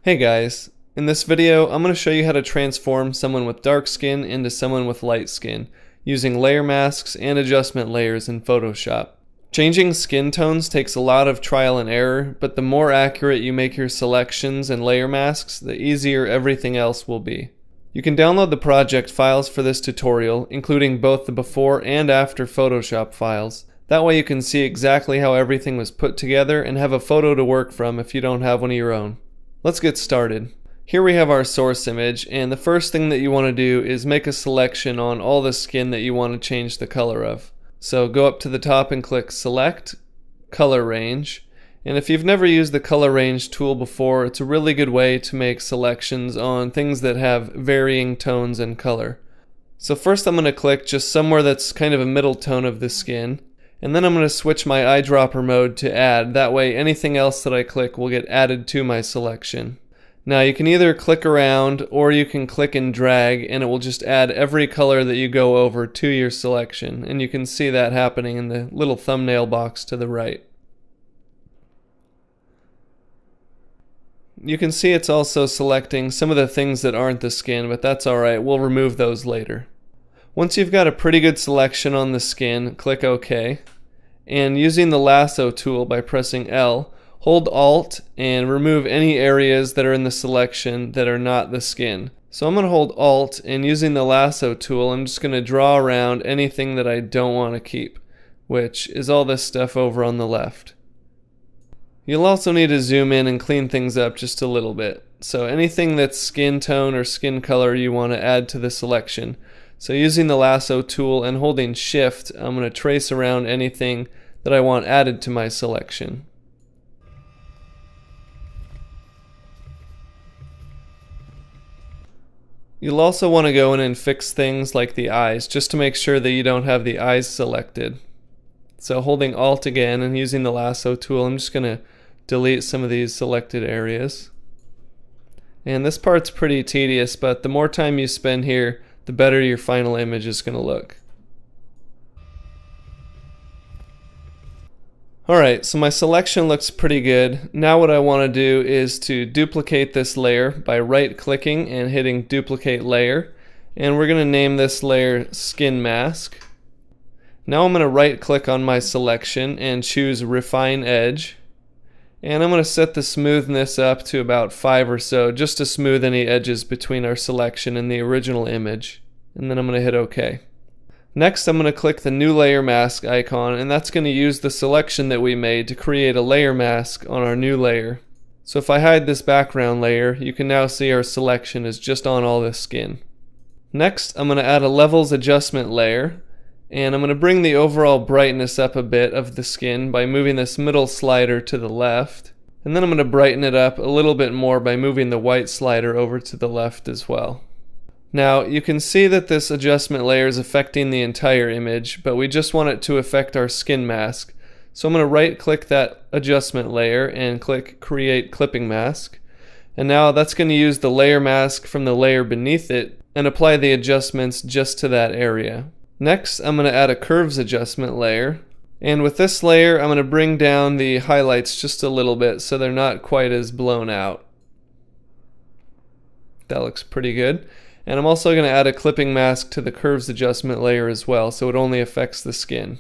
Hey guys, in this video I'm going to show you how to transform someone with dark skin into someone with light skin using layer masks and adjustment layers in Photoshop. Changing skin tones takes a lot of trial and error, but the more accurate you make your selections and layer masks, the easier everything else will be. You can download the project files for this tutorial, including both the before and after Photoshop files. That way you can see exactly how everything was put together and have a photo to work from if you don't have one of your own. Let's get started. Here we have our source image, and the first thing that you want to do is make a selection on all the skin that you want to change the color of. So go up to the top and click Select, Color Range, and if you've never used the Color Range tool before, it's a really good way to make selections on things that have varying tones and color. So first I'm going to click just somewhere that's kind of a middle tone of the skin, and then I'm going to switch my eyedropper mode to add. That way anything else that I click will get added to my selection. Now you can either click around or you can click and drag and it will just add every color that you go over to your selection, and you can see that happening in the little thumbnail box to the right. You can see it's also selecting some of the things that aren't the skin, but that's alright, we'll remove those later. Once you've got a pretty good selection on the skin, click OK. And using the lasso tool by pressing L, hold Alt and remove any areas that are in the selection that are not the skin. So I'm going to hold Alt, and using the lasso tool I'm just going to draw around anything that I don't want to keep, which is all this stuff over on the left. You'll also need to zoom in and clean things up just a little bit. So anything that's skin tone or skin color you want to add to the selection. So using the lasso tool and holding Shift, I'm going to trace around anything that I want added to my selection. You'll also want to go in and fix things like the eyes, just to make sure that you don't have the eyes selected. So holding Alt again and using the lasso tool, I'm just going to delete some of these selected areas. And this part's pretty tedious, but the more time you spend here, the better your final image is going to look. Alright, so my selection looks pretty good. Now what I want to do is to duplicate this layer by right-clicking and hitting Duplicate Layer. And we're going to name this layer Skin Mask. Now I'm going to right-click on my selection and choose Refine Edge. And I'm going to set the smoothness up to about 5 or so, just to smooth any edges between our selection and the original image. And then I'm going to hit OK. Next I'm going to click the new layer mask icon, and that's going to use the selection that we made to create a layer mask on our new layer. So if I hide this background layer, you can now see our selection is just on all this skin. Next I'm going to add a levels adjustment layer, and I'm going to bring the overall brightness up a bit of the skin by moving this middle slider to the left, and then I'm going to brighten it up a little bit more by moving the white slider over to the left as well. Now you can see that this adjustment layer is affecting the entire image, but we just want it to affect our skin mask. So I'm going to right click that adjustment layer and click Create Clipping Mask, and now that's going to use the layer mask from the layer beneath it and apply the adjustments just to that area. Next, I'm going to add a curves adjustment layer, and with this layer I'm going to bring down the highlights just a little bit so they're not quite as blown out. That looks pretty good. And I'm also going to add a clipping mask to the curves adjustment layer as well, so it only affects the skin.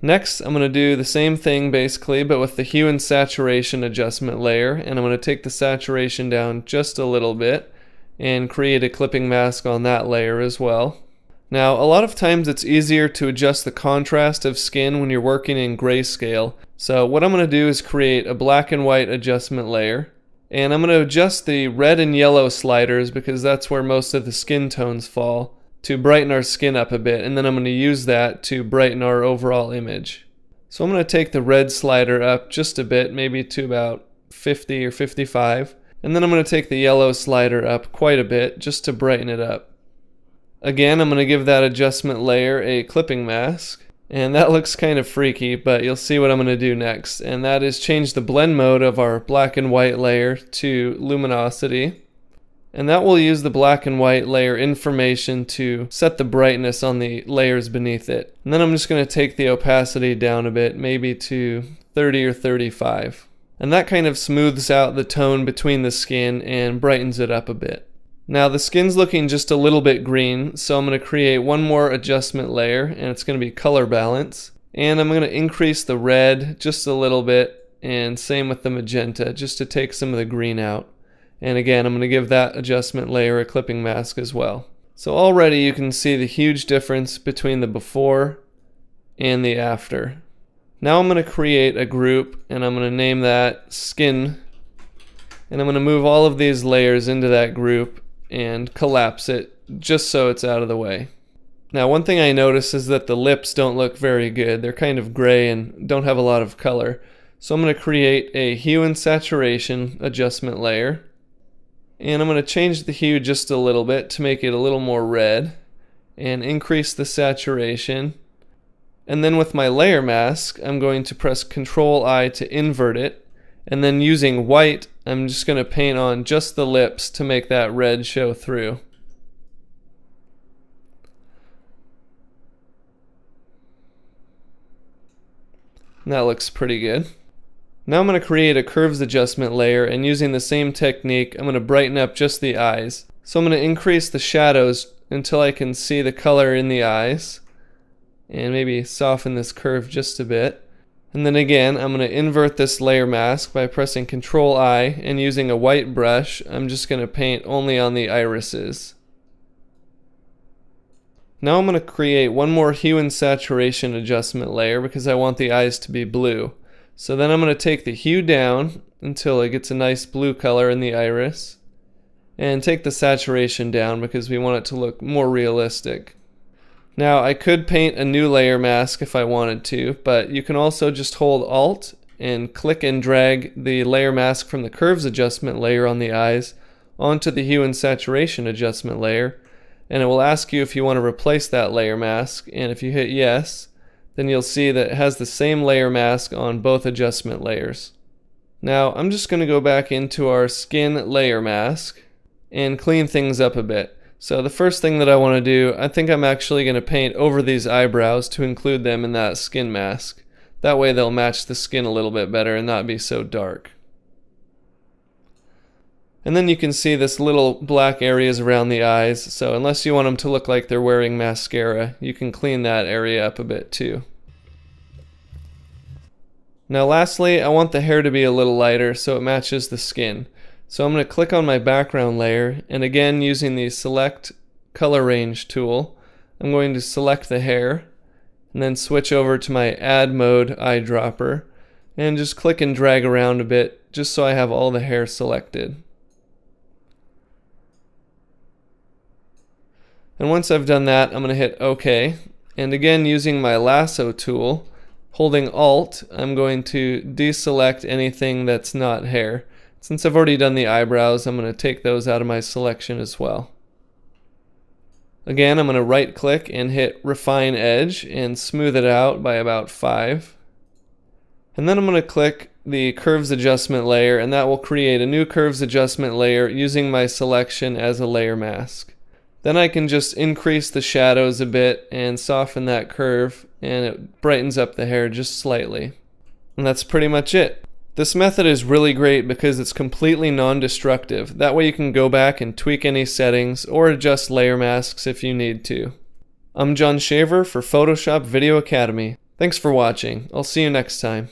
Next, I'm going to do the same thing basically, but with the hue and saturation adjustment layer, and I'm going to take the saturation down just a little bit and create a clipping mask on that layer as well. Now, a lot of times it's easier to adjust the contrast of skin when you're working in grayscale. So what I'm going to do is create a black and white adjustment layer. And I'm going to adjust the red and yellow sliders because that's where most of the skin tones fall, to brighten our skin up a bit. And then I'm going to use that to brighten our overall image. So I'm going to take the red slider up just a bit, maybe to about 50 or 55. And then I'm going to take the yellow slider up quite a bit just to brighten it up. Again, I'm going to give that adjustment layer a clipping mask, and that looks kind of freaky, but you'll see what I'm going to do next, and that is change the blend mode of our black and white layer to luminosity, and that will use the black and white layer information to set the brightness on the layers beneath it. And then I'm just going to take the opacity down a bit, maybe to 30 or 35. And that kind of smooths out the tone between the skin and brightens it up a bit. Now the skin's looking just a little bit green, so I'm going to create one more adjustment layer, and it's going to be color balance. And I'm going to increase the red just a little bit, and same with the magenta, just to take some of the green out. And again, I'm going to give that adjustment layer a clipping mask as well. So already you can see the huge difference between the before and the after. Now I'm going to create a group, and I'm going to name that Skin. And I'm going to move all of these layers into that group and collapse it just so it's out of the way. Now one thing I notice is that the lips don't look very good. They're kind of gray and don't have a lot of color. So I'm going to create a hue and saturation adjustment layer. And I'm going to change the hue just a little bit to make it a little more red and increase the saturation. And then with my layer mask, I'm going to press Ctrl-I to invert it. And then using white, I'm just going to paint on just the lips to make that red show through. And that looks pretty good. Now I'm going to create a curves adjustment layer, and using the same technique, I'm going to brighten up just the eyes. So I'm going to increase the shadows until I can see the color in the eyes, and maybe soften this curve just a bit. And then again, I'm going to invert this layer mask by pressing Ctrl-I, and using a white brush, I'm just going to paint only on the irises. Now I'm going to create one more hue and saturation adjustment layer because I want the eyes to be blue. So then I'm going to take the hue down until it gets a nice blue color in the iris, and take the saturation down because we want it to look more realistic. Now I could paint a new layer mask if I wanted to, but you can also just hold Alt and click and drag the layer mask from the curves adjustment layer on the eyes onto the hue and saturation adjustment layer, and it will ask you if you want to replace that layer mask, and if you hit yes, then you'll see that it has the same layer mask on both adjustment layers. Now I'm just going to go back into our skin layer mask and clean things up a bit. So the first thing that I want to do, I think I'm actually going to paint over these eyebrows to include them in that skin mask. That way they'll match the skin a little bit better and not be so dark. And then you can see this little black areas around the eyes, so unless you want them to look like they're wearing mascara, you can clean that area up a bit too. Now lastly, I want the hair to be a little lighter so it matches the skin. So I'm going to click on my background layer, and again using the Select Color Range tool, I'm going to select the hair, and then switch over to my Add Mode eyedropper, and just click and drag around a bit just so I have all the hair selected. And once I've done that, I'm going to hit OK, and again using my lasso tool, holding Alt, I'm going to deselect anything that's not hair. Since I've already done the eyebrows, I'm going to take those out of my selection as well. Again, I'm going to right click and hit Refine Edge and smooth it out by about 5. And then I'm going to click the Curves Adjustment layer, and that will create a new Curves Adjustment layer using my selection as a layer mask. Then I can just increase the shadows a bit and soften that curve, and it brightens up the hair just slightly. And that's pretty much it. This method is really great because it's completely non-destructive. That way you can go back and tweak any settings or adjust layer masks if you need to. I'm John Shaver for Photoshop Video Academy. Thanks for watching. I'll see you next time.